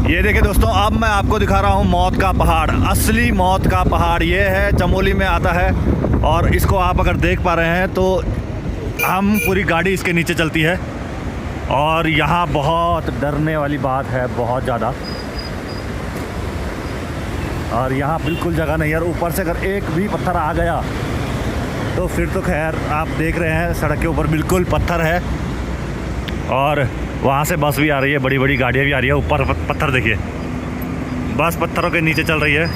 ये देखिए दोस्तों, अब मैं आपको दिखा रहा हूँ मौत का पहाड़। असली मौत का पहाड़ ये है, चमोली में आता है। और इसको आप अगर देख पा रहे हैं तो हम पूरी गाड़ी इसके नीचे चलती है। और यहाँ बहुत डरने वाली बात है, बहुत ज़्यादा। और यहाँ बिल्कुल जगह नहीं है। और ऊपर से अगर एक भी पत्थर आ गया तो फिर तो खैर, आप देख रहे हैं सड़क के ऊपर बिल्कुल पत्थर है। और वहाँ से बस भी आ रही है, बड़ी बड़ी गाड़ियाँ भी आ रही है। ऊपर पत्थर देखिए, बस पत्थरों के नीचे चल रही है।